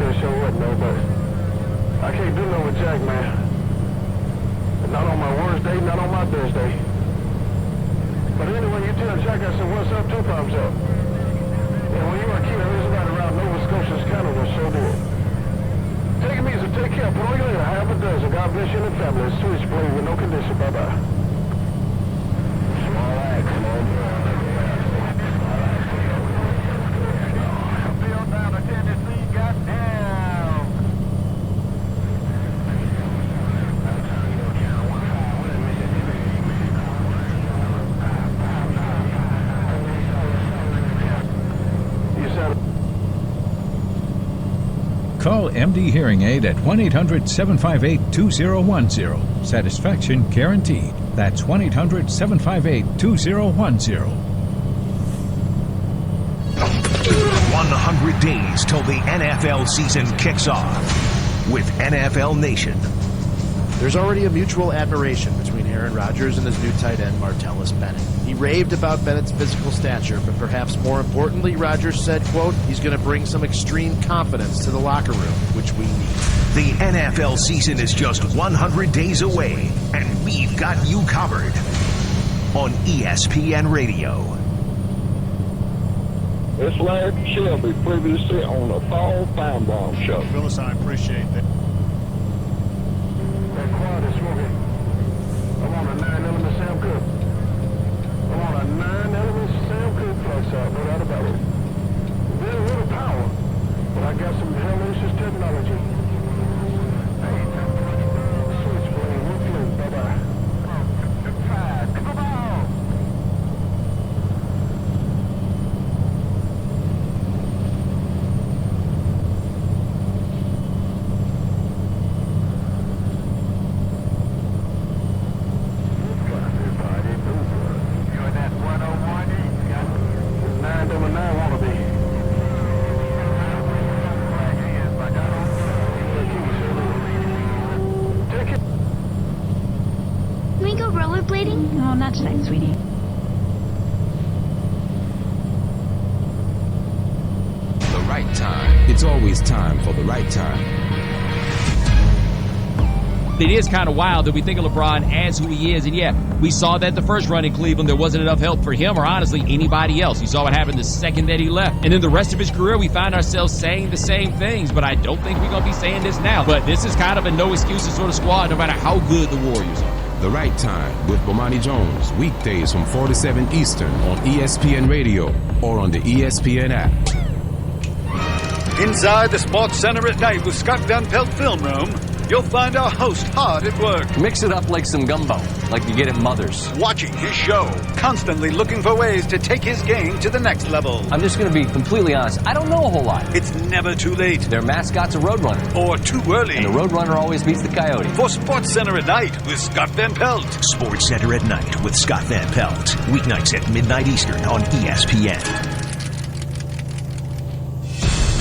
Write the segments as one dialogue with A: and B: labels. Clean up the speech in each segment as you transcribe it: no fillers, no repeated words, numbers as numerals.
A: there, sure wouldn't know, but I can't do nothing with Jack, man. Not on my worst day, not on my best day. But anyway, you tell Jack I said, what's up, two thumbs up. And when you are keeping everybody around Nova Scotia's Canada, so do it. Take it easy, take care, put on your hair, half a dozen. God bless you and the family. Switchblade with no condition, bye-bye. Small axe, small Bill down to Tennessee, goddamn.
B: Call MD Hearing Aid at 1-800-758-2010. Satisfaction guaranteed. That's 1-800-758-2010.
C: 100 days till the NFL season kicks off with NFL Nation.
D: There's already a mutual admiration between Aaron Rodgers and his new tight end, Martellus Bennett. He raved about Bennett's physical stature, but perhaps more importantly, Rodgers said, quote, he's going to bring some extreme confidence to the locker room, which we need.
C: The NFL season is just 100 days away, and we've got you covered on ESPN Radio.
A: It's Larry Shelby, previously on the Fall Feinbaum Show.
E: Phyllis, I appreciate that.
A: That quiet is smoking. I want a 9-element Sam Cooke. I want a 9-element Sam Cooke plus out, no doubt about it. Very little power, but I got some hellacious technology. Switchblade, one flip, bye-bye. Come on.
F: No, not tonight, sweetie.
G: The right time. It's always time for the right time.
H: It is kind of wild that we think of LeBron as who he is. And yeah, we saw that the first run in Cleveland. There wasn't enough help for him or honestly anybody else. You saw what happened the second that he left. And then the rest of his career, we find ourselves saying the same things. But I don't think we're going to be saying this now. But this is kind of a no excuses sort of squad, no matter how good the Warriors are.
G: The Right Time with Bomani Jones. Weekdays from 4 to 7 Eastern on ESPN Radio or on the ESPN app.
I: Inside the Sports Center at night with Scott Van Pelt Film Room, you'll find our host hard at work.
J: Mix it up like some gumbo, like you get at Mother's.
I: Watching his show, constantly looking for ways to take his game to the next level.
J: I'm just going to be completely honest. I don't know a whole lot.
I: It's never too late.
J: Their mascot's a Roadrunner.
I: Or too early.
J: And the Roadrunner always beats the Coyote.
I: For Sports Center at night with Scott Van Pelt.
C: Sports Center at night with Scott Van Pelt. Weeknights at midnight Eastern on ESPN.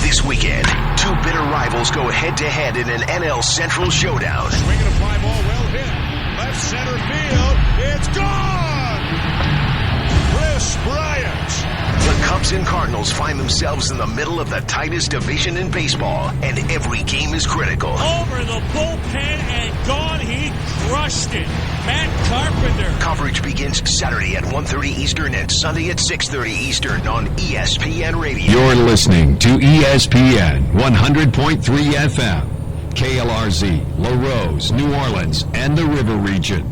C: This weekend, two bitter rivals go head-to-head in an NL Central showdown.
E: Swinging a fly ball, well hit. Left center field. It's gone! Chris Bryant.
C: The Cubs and Cardinals find themselves in the middle of the tightest division in baseball, and every game is critical.
K: Over the bullpen and gone. He crushed it. Matt Carpenter.
C: Coverage begins Saturday at 1:30 Eastern and Sunday at 6:30 Eastern on ESPN Radio.
L: You're listening to ESPN 100.3 FM, KLRZ, La Rose, New Orleans, and the River Region.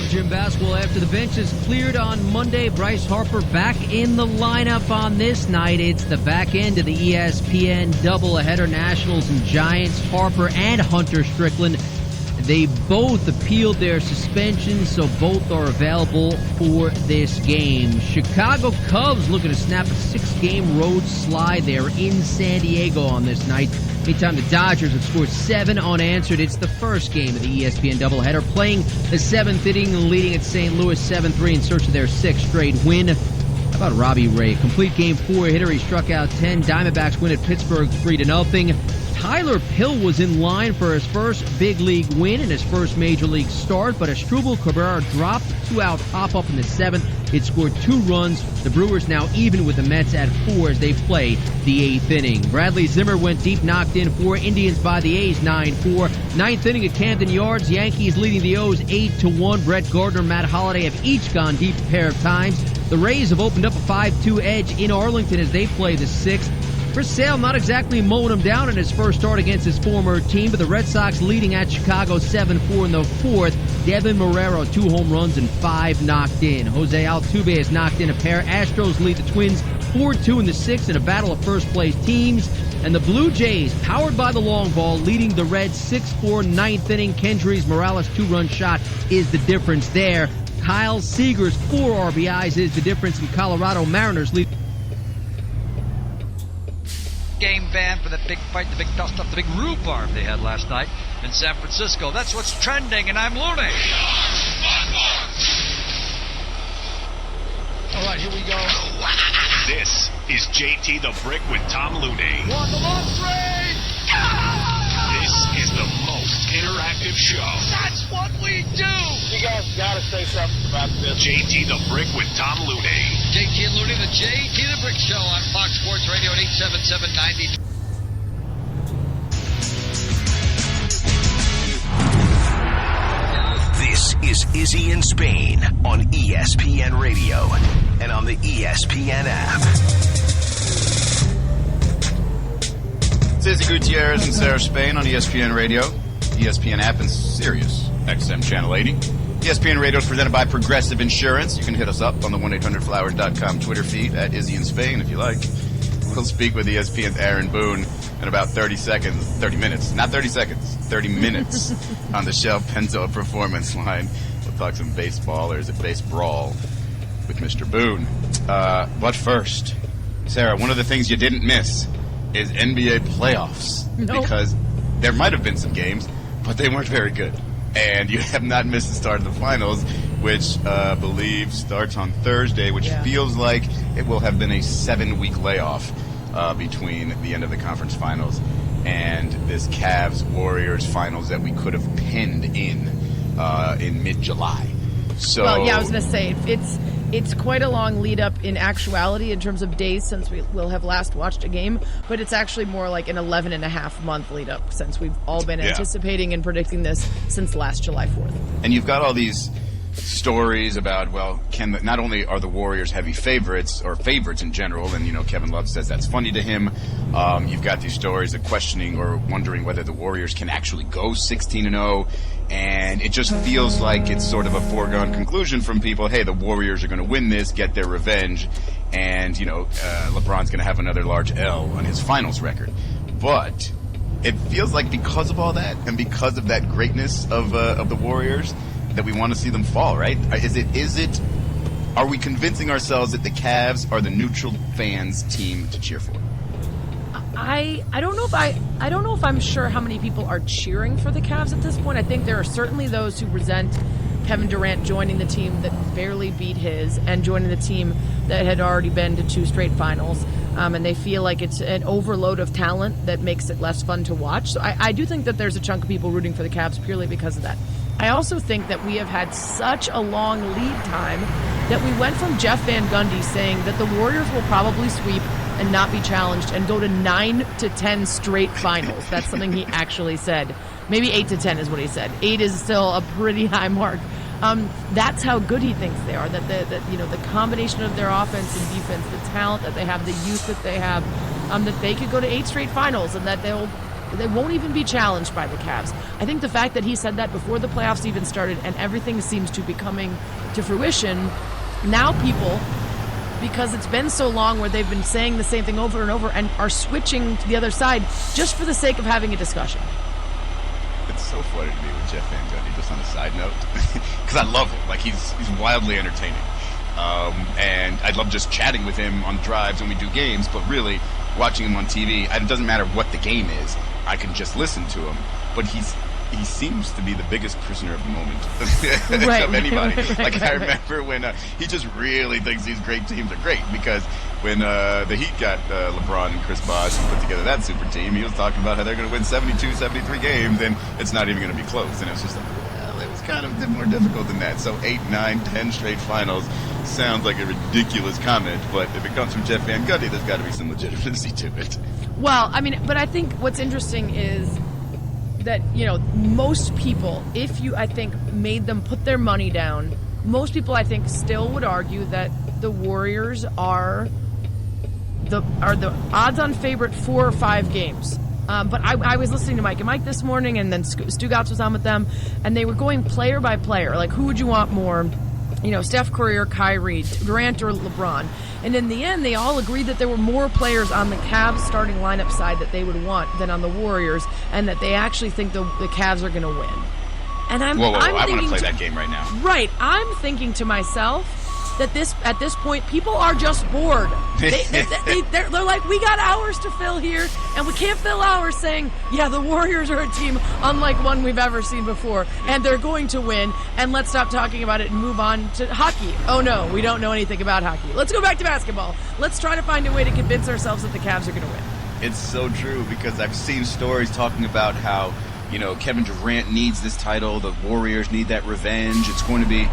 M: Gym basketball after the benches cleared on Monday. Bryce Harper back in the lineup on this night. It's the back end of the ESPN doubleheader. Nationals and Giants, Harper and Hunter Strickland. They both appealed their suspensions, so both are available for this game. Chicago Cubs looking to snap a 6-game road slide. They're in San Diego on this night. Meantime, the Dodgers have scored 7 unanswered. It's the first game of the ESPN doubleheader, playing the 7th inning, leading at St. Louis 7-3 in search of their 6th straight win. How about Robbie Ray? Complete game 4 hitter. He struck out 10. Diamondbacks win at Pittsburgh 3-0. Tyler Pill was in line for his first big league win in his first major league start, but Asdrubal Cabrera dropped two-out pop-up in the 7th. It scored 2 runs. The Brewers now even with the Mets at 4 as they play the 8th inning. Bradley Zimmer went deep, knocked in 4. Indians by the A's 9-4. 9th inning at Camden Yards. Yankees leading the O's 8-1. Brett Gardner, Matt Holliday have each gone deep a pair of times. The Rays have opened up a 5-2 edge in Arlington as they play the 6th. Chris Sale not exactly mowing him down in his first start against his former team, but the Red Sox leading at Chicago 7-4 in the 4th. Devin Marrero, 2 home runs and 5 knocked in. Jose Altuve has knocked in a pair. Astros lead the Twins 4-2 in the 6th in a battle of first-place teams. And the Blue Jays, powered by the long ball, leading the Reds 6-4 9th inning. Kendrys Morales' 2-run shot is the difference there. Kyle Seager's 4 RBIs is the difference in Colorado. Mariners lead.
N: Game ban for the big fight, the big dust-up, the big rhubarb they had last night in San Francisco. That's what's trending, and I'm Looney.
O: All right, here we go.
C: This is JT the Brick with Tom Looney.
O: On the long straight.
C: This is the most interactive show.
O: That's what we do. You guys got to say something about this.
C: JT the Brick with Tom Looney.
N: JT and Looney, the JT the Brick Show on Fox Sports Radio at 877-90.
C: This is Izzy in Spain on ESPN Radio and on the ESPN app.
P: It's Izzy Gutierrez and Sarah Spain on ESPN Radio, ESPN app, and Sirius XM Channel 80. ESPN Radio is presented by Progressive Insurance. You can hit us up on the 1-800-Flowers.com Twitter feed at Izzy in Spain if you like. We'll speak with ESPN's Aaron Boone in about 30 minutes on the Shell Pennzoil Performance Line. We'll talk some baseball, or is it base brawl, with Mr. Boone. But first, Sarah, one of the things you didn't miss is NBA playoffs.
Q: Nope.
P: Because there might have been some games, but they weren't very good. And you have not missed the start of the finals, which I believe starts on Thursday, which feels like it will have been a 7-week layoff between the end of the conference finals and this Cavs-Warriors finals that we could have pinned in mid-July. So,
Q: well, yeah, I was going to say, it's quite a long lead up in actuality in terms of days since we will have last watched a game, but it's actually more like an 11.5-month lead up since we've all been anticipating and predicting this since last July 4th.
P: And you've got all these stories about, well, not only are the Warriors heavy favorites, or favorites in general, and, you know, Kevin Love says that's funny to him. You've got these stories of questioning or wondering whether the Warriors can actually go 16-0, and it just feels like it's sort of a foregone conclusion from people, hey, the Warriors are going to win this, get their revenge, and, you know, LeBron's going to have another large L on his finals record. But it feels like because of all that, and because of that greatness of the Warriors, that we want to see them fall, right? Are we convincing ourselves that the Cavs are the neutral fans' team to cheer for?
Q: I don't know if I'm sure how many people are cheering for the Cavs at this point. I think there are certainly those who resent Kevin Durant joining the team that barely beat his and joining the team that had already been to 2 straight finals. And they feel like it's an overload of talent that makes it less fun to watch. So I do think that there's a chunk of people rooting for the Cavs purely because of that. I also think that we have had such a long lead time that we went from Jeff Van Gundy saying that the Warriors will probably sweep and not be challenged and go to 9 to 10 straight finals. That's something he actually said. Maybe 8 to 10 is what he said. 8 is still a pretty high mark. That's how good he thinks they are. That the combination of their offense and defense, the talent that they have, the youth that they have, that they could go to 8 straight finals and that they won't even be challenged by the Cavs. I think the fact that he said that before the playoffs even started and everything seems to be coming to fruition, now people, because it's been so long where they've been saying the same thing over and over and are switching to the other side just for the sake of having a discussion.
P: It's so funny to me with Jeff Van Gundy, just on a side note, because I love him. Like, he's wildly entertaining. And I love just chatting with him on drives when we do games, but really, watching him on TV, it doesn't matter what the game is, I can just listen to him. But he seems to be the biggest prisoner of the moment of anybody. I remember when he just really thinks these great teams are great, because when the Heat got LeBron and Chris Bosh and put together that super team, he was talking about how they're going to win 72, 73 games, and it's not even going to be close. And it's just like, well, it was kind of more difficult than that. So 8, 9, 10 straight finals sounds like a ridiculous comment, but if it comes from Jeff Van Gundy, there's got to be some legitimacy to it.
Q: Well, I mean, but I think what's interesting is that, most people, if you, I think, made them put their money down, most people, I think, still would argue that the Warriors are the odds-on favorite 4 or 5 games. But I was listening to Mike and Mike this morning, and then Stugotz was on with them, and they were going player by player. Like, who would you want more? Steph Curry or Kyrie, Durant or LeBron. And in the end, they all agreed that there were more players on the Cavs starting lineup side that they would want than on the Warriors, and that they actually think the Cavs are going to win. And I'm
P: I want
Q: thinking
P: to play that game right now.
Q: Right. I'm thinking to myself that at this point, people are just bored. They're like, we got hours to fill here, and we can't fill hours saying, yeah, the Warriors are a team unlike one we've ever seen before, and they're going to win, and let's stop talking about it and move on to hockey. Oh, no, we don't know anything about hockey. Let's go back to basketball. Let's try to find a way to convince ourselves that the Cavs are going to win.
P: It's so true, because I've seen stories talking about how Kevin Durant needs this title. The Warriors need that revenge. It's going to be,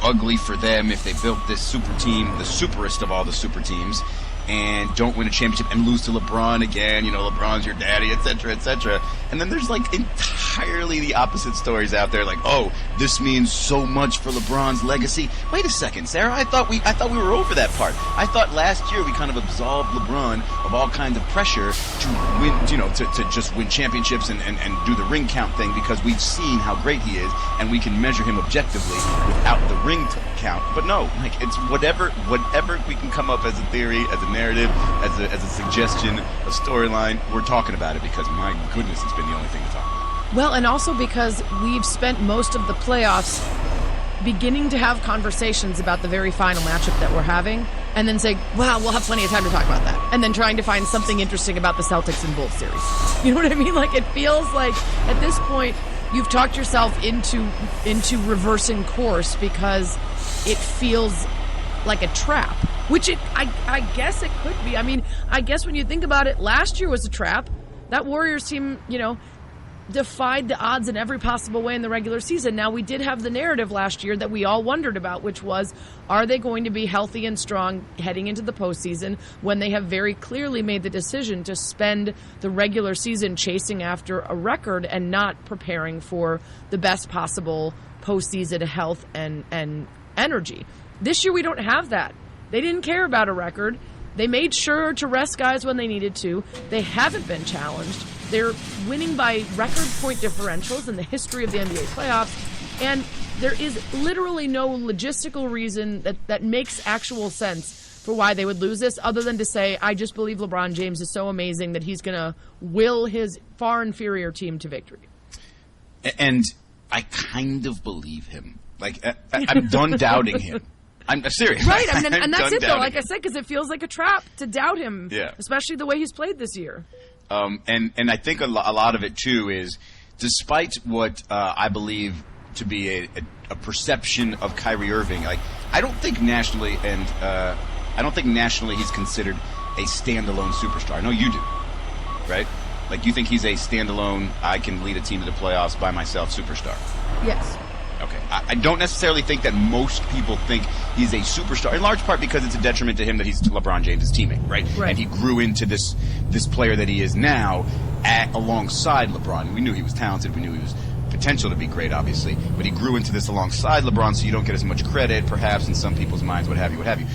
P: ugly for them if they built this super team, the superest of all the super teams, and don't win a championship and lose to LeBron again. LeBron's your daddy, etc., etc. And then there's like entirely the opposite stories out there, like, oh, this means so much for LeBron's legacy. Wait a second, Sarah. I thought we were over that part. I thought last year we kind of absolved LeBron of all kinds of pressure to win, to just win championships and do the ring count thing, because we've seen how great he is and we can measure him objectively without the ring count. But no, it's whatever we can come up as a theory, as a narrative, as a suggestion, a storyline, we're talking about it, because my goodness, it's been the only thing to talk about.
Q: Well, and also because we've spent most of the playoffs beginning to have conversations about the very final matchup that we're having, and then saying, well, we'll have plenty of time to talk about that, and then trying to find something interesting about the Celtics and Bulls series. You know what I mean? Like, it feels like at this point you've talked yourself into reversing course, because it feels like a trap, which I guess it could be. I mean, I guess when you think about it, last year was a trap. That Warriors team, defied the odds in every possible way in the regular season. Now, we did have the narrative last year that we all wondered about, which was, are they going to be healthy and strong heading into the postseason, when they have very clearly made the decision to spend the regular season chasing after a record and not preparing for the best possible postseason health and energy. This year we don't have that. They didn't care about a record. They made sure to rest guys when they needed to. They haven't been challenged. They're winning by record point differentials in the history of the NBA playoffs. And there is literally no logistical reason that makes actual sense for why they would lose this, other than to say, I just believe LeBron James is so amazing that he's going to will his far inferior team to victory.
P: And I kind of believe him. Like, I'm done doubting him. I'm serious.
Q: Right, and that's it, though, like I said, because it feels like a trap to doubt him,
P: yeah,
Q: especially the way he's played this year.
P: And I think a lot of it, too, is despite what I believe to be a perception of Kyrie Irving, like, I don't think nationally he's considered a standalone superstar. I know you do, right? Like, you think he's a standalone, I can lead a team to the playoffs by myself superstar.
Q: Yes.
P: Okay. I don't necessarily think that most people think he's a superstar, in large part because it's a detriment to him that he's LeBron James' teammate, right? And he grew into this player that he is now alongside LeBron. We knew he was talented. We knew he was potential to be great, obviously. But he grew into this alongside LeBron, so you don't get as much credit, perhaps, in some people's minds, what have you.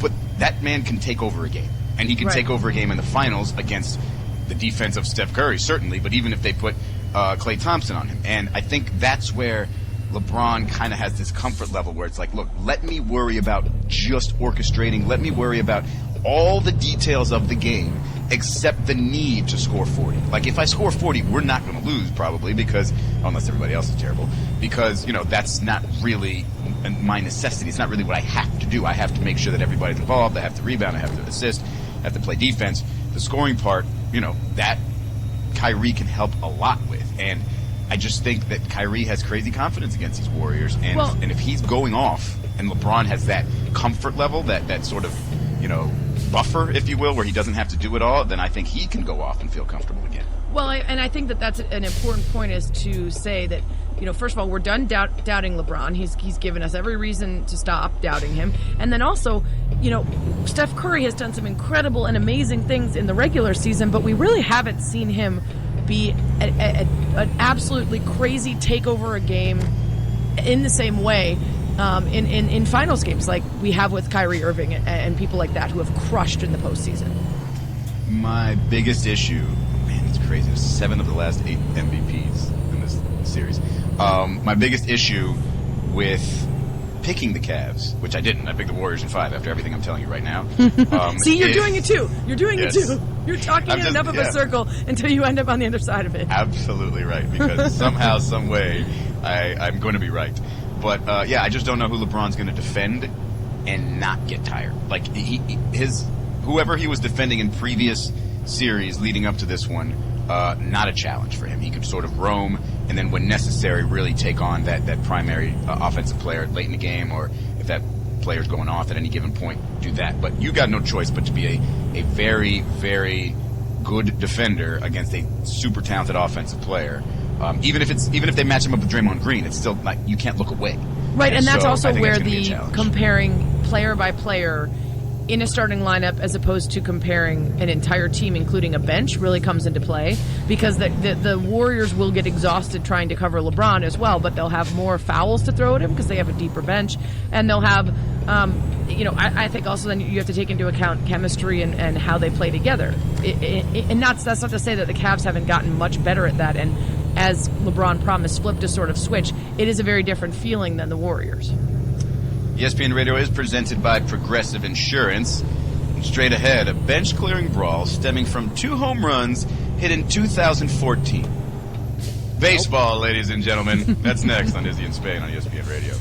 P: But that man can take over a game. And he can take over a game in the finals against the defense of Steph Curry, certainly, but even if they put Klay Thompson on him. And I think that's where LeBron kind of has this comfort level where it's like, look, let me worry about just orchestrating. Let me worry about all the details of the game except the need to score 40. Like, if I score 40, we're not going to lose probably, because, unless everybody else is terrible, because, that's not really my necessity. It's not really what I have to do. I have to make sure that everybody's involved. I have to rebound. I have to assist. I have to play defense. The scoring part, that Kyrie can help a lot with. And I just think that Kyrie has crazy confidence against these Warriors, and if he's going off, and LeBron has that comfort level, that sort of, buffer, if you will, where he doesn't have to do it all, then I think he can go off and feel comfortable again.
Q: Well, and I think that's an important point, is to say that first of all, we're done doubting LeBron. He's given us every reason to stop doubting him. And then also, Steph Curry has done some incredible and amazing things in the regular season, but we really haven't seen him be an absolutely crazy takeover a game in the same way in finals games like we have with Kyrie Irving and people like that who have crushed in the postseason.
P: My biggest issue, man, it's crazy. There's 7 of the last 8 MVPs in this series. My biggest issue with picking the Cavs, which I didn't. I picked the Warriors in 5 after everything I'm telling you right now.
Q: See, you're doing it too. You're doing
P: Yes.
Q: it too. You're talking in enough of a circle until you end up on the other side of it.
P: Absolutely right, because somehow, some way, I'm going to be right. But I just don't know who LeBron's going to defend and not get tired. Like whoever he was defending in previous series leading up to this one, not a challenge for him. He could sort of roam and then, when necessary, really take on that primary offensive player late in the game, or if that player's going off at any given point, do that. But you got no choice but to be a very, very good defender against a super talented offensive player. Even if they match him up with Draymond Green, it's still like you can't look away.
Q: Right, and that's
P: so
Q: also where
P: that's gonna be a
Q: the
P: challenge.
Q: comparing player by player in a starting lineup as opposed to comparing an entire team, including a bench, really comes into play, because the Warriors will get exhausted trying to cover LeBron as well, but they'll have more fouls to throw at him because they have a deeper bench, and they'll have, I think also then you have to take into account chemistry and how they play together. That's not to say that the Cavs haven't gotten much better at that, and as LeBron promised, flipped a sort of switch. It is a very different feeling than the Warriors.
P: ESPN Radio is presented by Progressive Insurance. And straight ahead, a bench-clearing brawl stemming from 2 home runs hit in 2014. Baseball, ladies and gentlemen. That's next on Izzy and Spain on ESPN Radio.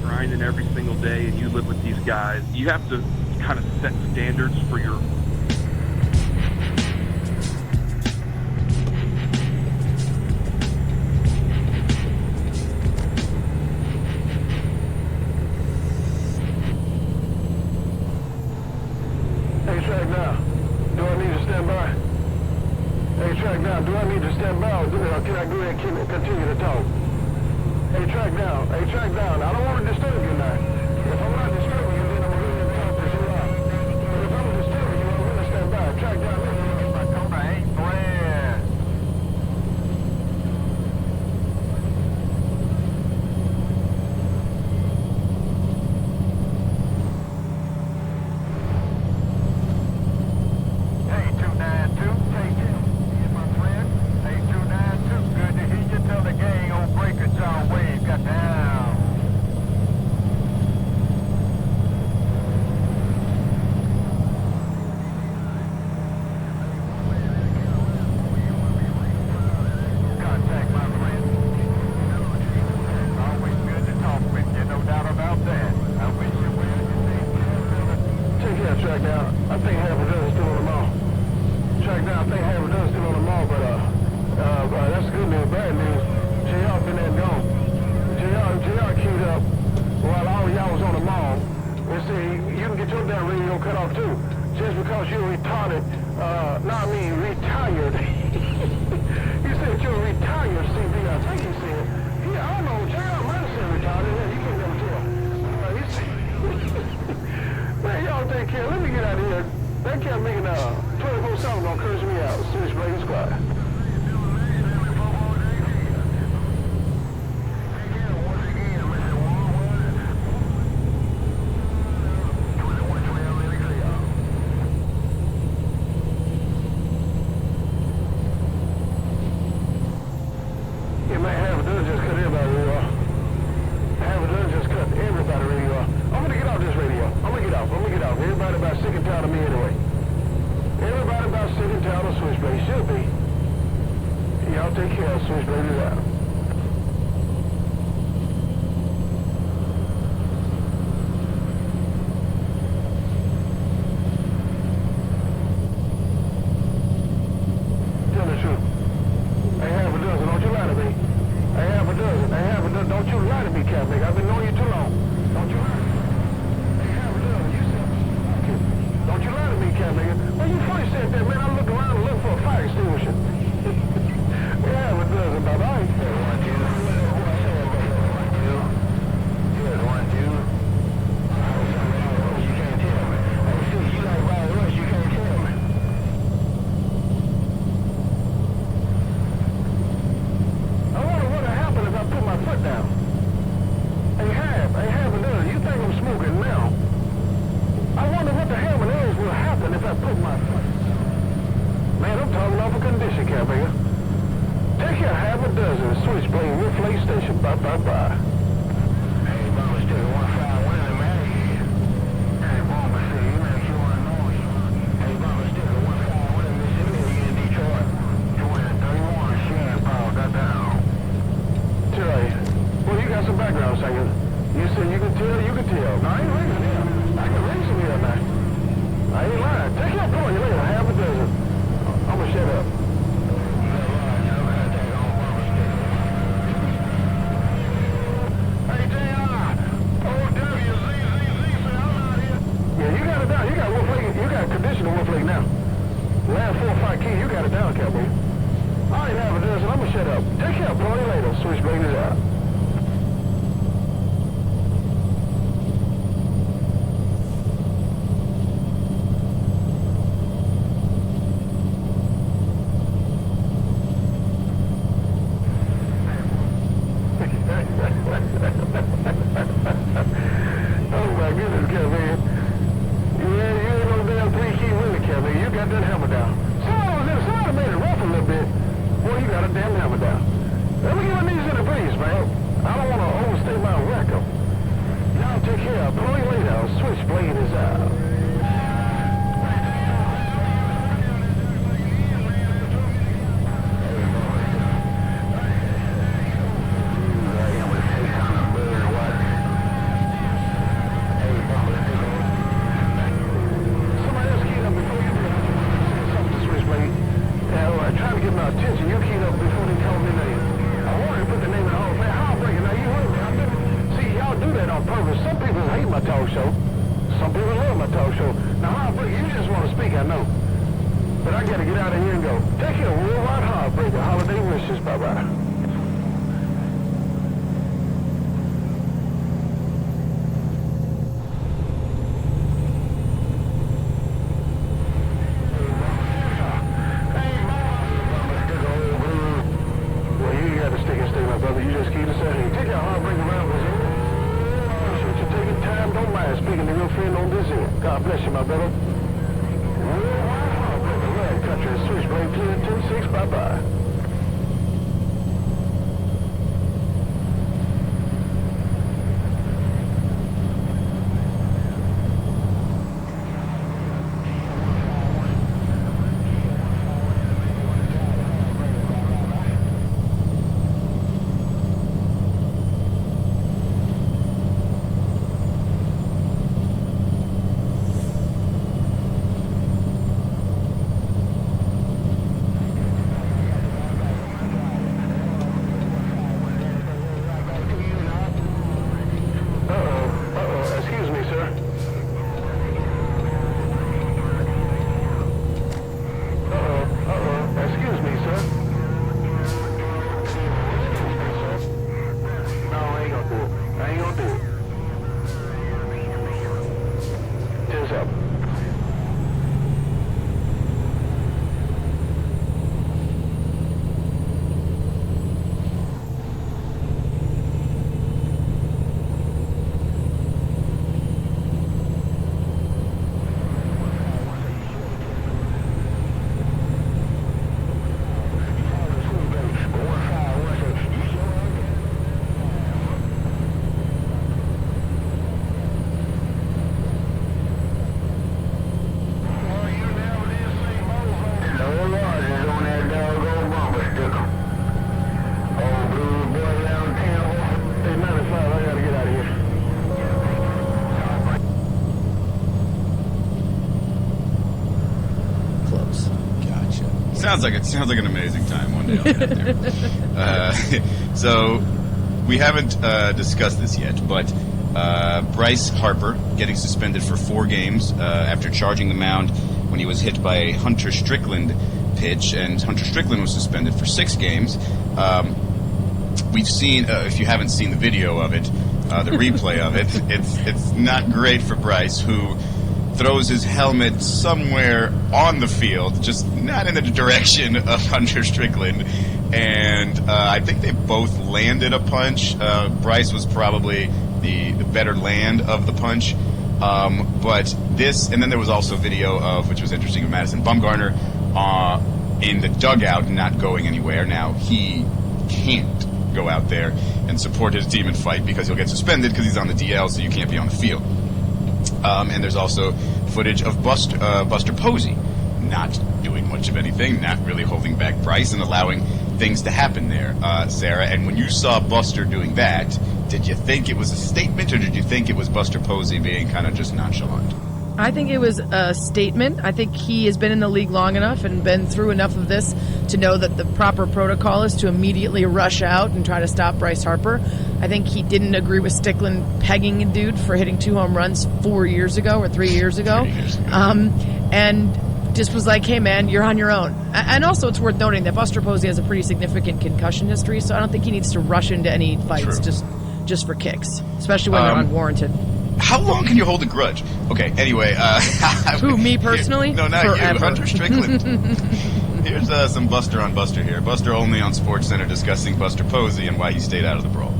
R: Grinding every single day and you live with these guys, you have to kind of set standards for your
A: Hey, track now. Do I need to stand by? Hey, track now. Do I need to stand by, or can I go ahead and continue to talk? Hey, track down. Hey, track down. I don't want to disturb you now. If I'm not disturbing you, then I'm going to talk to you out. But if I'm disturbing you, I'm going to stand by. Track down. Dakota ain't playing. Hey, 292, take it. Yeah, my friend. Hey, 292, good to hear you. Tell the gang old breaker John Wade got down. Contact, my friend. Always good to talk with you, no doubt about that. I wish you well. Take care, track down. I think half a dozen still on the mall. Track down, I think half a dozen still on the mall, but that's good news. Bad news, JR been there and gone. JR queued up while all y'all was on the mall. And see, you can get your damn radio cut off too. Just because you're retarded, retired. You said you're retired, CV. I think you said. Yeah, I don't know. JR might have said retarded. Yeah, you can't never tell. You see. Man, y'all take care. Let me get out of here. They kept making 24/7 gonna curse me out. Switchblade squad. Yeah, man, half a dozen just cut everybody radio off. Half a dozen just cut everybody radio off. I'm gonna get off this radio. I'm gonna get off. Everybody about sick and tired of me anyway. Everybody about sick and tired of Switchblade. Should be. Y'all take care of Switchblade is out. Tell the truth. Hey, half a dozen, don't you lie to me. Hey, half a dozen, don't you lie to me, Captain. TV station. Bye, bye, bye. Hey, Bubba, still 1-5 winning, man. Hey, Bubba, see, you know, you want to know. Hey, Bubba, still 1-5 winning, Mississippi against Detroit. You winning 31, Shan Paul, got down. Terry, well, you got some background singing. You said you can tell, you can tell. No, I ain't racing here. I can race him here now. I ain't lying. Take your point, you later. Half a dozen. I'm gonna shut up. Hey, JR. Yeah, you got it down. You got one flag. You got conditional one flag now. Last 4 or 5 key, you got it down, Cowboy. I ain't half a dozen. I'm gonna shut up. Take care. Call you later. Switchblade is out. Oh my goodness, Kevin. Yeah, you ain't no damn 3-key winner, Kevin. You got that hammer down. Somebody made it rough a little bit. Boy, you got a damn hammer down. Let me get my knees in the breeze, man. I don't want to overstay my record. Y'all take care. Pull you later. Switchblade is out. Attention, you keyed up before they called me name. I wanted to put the name in the Hall of Fame. Heartbreaker. Now you heard me. I didn't see y'all do that on purpose. Some people hate my talk show. Some people love my talk show. Now Heartbreaker, you just want to speak, I know. But I gotta get out of here and go. Take care, Worldwide Heartbreaker. Holiday wishes. Bye bye. God bless you, my brother. Country Switchblade 10-6, bye-bye.
P: Sounds like an amazing time one day I'll get there. So we haven't discussed this yet, but Bryce Harper getting suspended for 4 games after charging the mound when he was hit by a Hunter Strickland pitch, and Hunter Strickland was suspended for 6 games. We've seen, if you haven't seen the video of it, the replay of it, it's not great for Bryce, who throws his helmet somewhere on the field, just not in the direction of Hunter Strickland. And I think they both landed a punch. Bryce was probably the better land of the punch. But this, and then there was also video of, which was interesting, of Madison Bumgarner in the dugout not going anywhere. Now, he can't go out there and support his team and fight because he'll get suspended because he's on the DL, so you can't be on the field. And there's also footage of Buster Posey not doing much of anything, not really holding back Bryce and allowing things to happen there, Sarah. And when you saw Buster doing that, did you think it was a statement, or did you think it was Buster Posey being kind of just nonchalant?
Q: I think it was a statement. I think he has been in the league long enough and been through enough of this to know that the proper protocol is to immediately rush out and try to stop Bryce Harper. I think he didn't agree with Strickland pegging a dude for hitting 2 home runs 4 years ago or 3 years ago. And just was like, hey, man, you're on your own. And also it's worth noting that Buster Posey has a pretty significant concussion history, so I don't think he needs to rush into any fights just for kicks, especially when they're unwarranted.
P: How long can you hold a grudge? Okay, anyway.
Q: Who, me personally?
P: No, not
Q: Forever.
P: you, Hunter Strickland. Here's some Buster on Buster here. Buster only on SportsCenter discussing Buster Posey and why he stayed out of the brawl.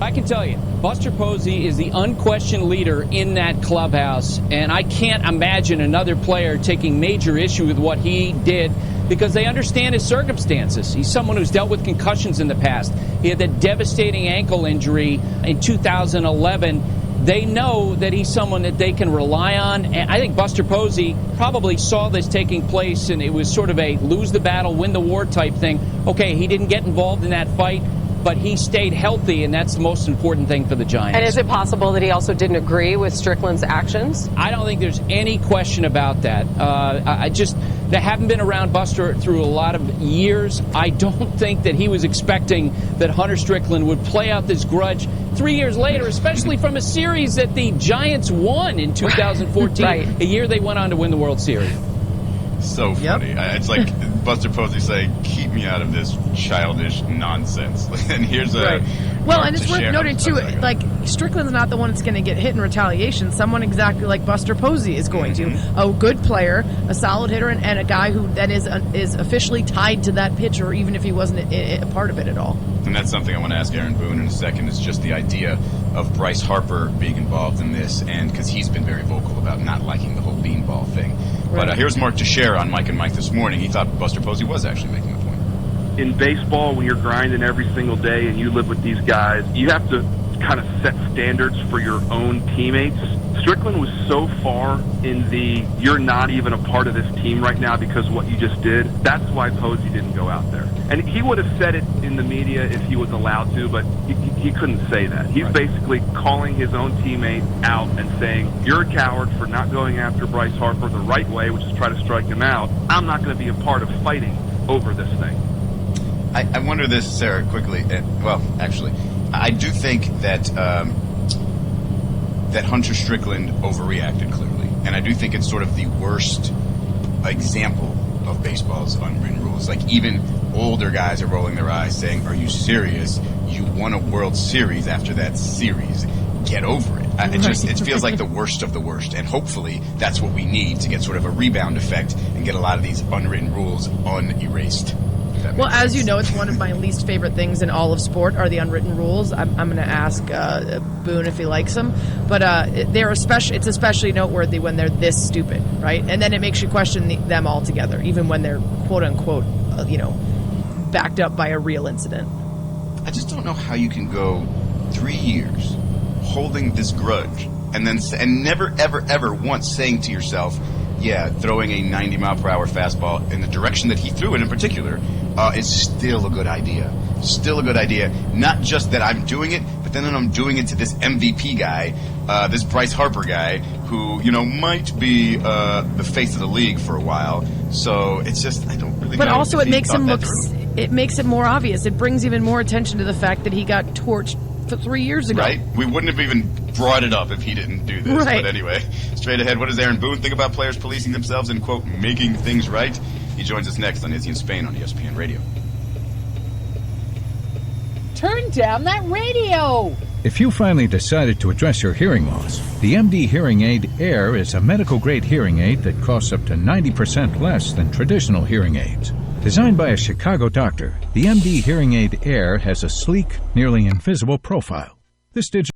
S: I can tell you, Buster Posey is the unquestioned leader in that clubhouse, and I can't imagine another player taking major issue with what he did because they understand his circumstances. He's someone who's dealt with concussions in the past. He had that devastating ankle injury in 2011. They know that he's someone that they can rely on, and I think Buster Posey probably saw this taking place, and it was sort of a lose the battle, win the war type thing. Okay, he didn't get involved in that fight, but he stayed healthy, and that's the most important thing for the Giants.
T: And is it possible that he also didn't agree with Strickland's actions?
S: I don't think there's any question about that. They haven't been around Buster through a lot of years. I don't think that he was expecting that Hunter Strickland would play out this grudge 3 years later, especially from a series that the Giants won in 2014, a year they went on to win the World Series.
P: So funny. It's like Buster Posey saying, keep me out of this childish nonsense. And here's a...
Q: Well, and it's worth noting, too, like, Strickland's not the one that's going to get hit in retaliation. Someone exactly like Buster Posey is going to. A good player, a solid hitter, and a guy who then is officially tied to that pitcher, even if he wasn't a part of it at all.
P: And that's something I want to ask Aaron Boone in a second, is just the idea of Bryce Harper being involved in this, and because he's been very vocal about not liking the whole beanball thing. Right. But here's Mark Teixeira on Mike and Mike this morning. He thought Buster Posey was actually making a point.
R: In baseball, when you're grinding every single day and you live with these guys, you have to kind of set standards for your own teammates. Strickland was so far in the you're not even a part of this team right now because of what you just did. That's why Posey didn't go out there. And he would have said it in the media if he was allowed to, but he couldn't say that. He's basically calling his own teammate out and saying, you're a coward for not going after Bryce Harper the right way, which is try to strike him out. I'm not going to be a part of fighting over this thing.
P: I wonder this, Sarah, quickly. Well, actually, I do think that that Hunter Strickland overreacted clearly, and I do think it's sort of the worst example of baseball's unwritten rules. Like, even older guys are rolling their eyes, saying, "Are you serious? You won a World Series after that series. Get over it." It feels like the worst of the worst, and hopefully that's what we need to get sort of a rebound effect and get a lot of these unwritten rules unerased.
Q: Well, as you know, it's one of my least favorite things in all of sport are the unwritten rules. I'm going to ask Boone if he likes them, but it's especially noteworthy when they're this stupid, right? And then it makes you question them altogether, even when they're quote unquote, backed up by a real incident.
P: I just don't know how you can go 3 years holding this grudge and never ever ever once saying to yourself, yeah, throwing a 90-mile-per-hour fastball in the direction that he threw it in particular is still a good idea. Still a good idea. Not just that I'm doing it, but then I'm doing it to this MVP guy, this Bryce Harper guy, who, might be the face of the league for a while. So it's just, I don't really know.
Q: But also it makes him it makes it more obvious. It brings even more attention to the fact that he got torched 3 years ago.
P: Right? We wouldn't have even brought it up if he didn't do this.
Q: Right.
P: But anyway, straight ahead, what does Aaron Boone think about players policing themselves and, quote, making things right? He joins us next on Izzy in Spain on ESPN Radio.
U: Turn down that radio!
B: If you finally decided to address your hearing loss, the MD Hearing Aid Air is a medical-grade hearing aid that costs up to 90% less than traditional hearing aids. Designed by a Chicago doctor, the MD Hearing Aid Air has a sleek, nearly invisible profile. This digital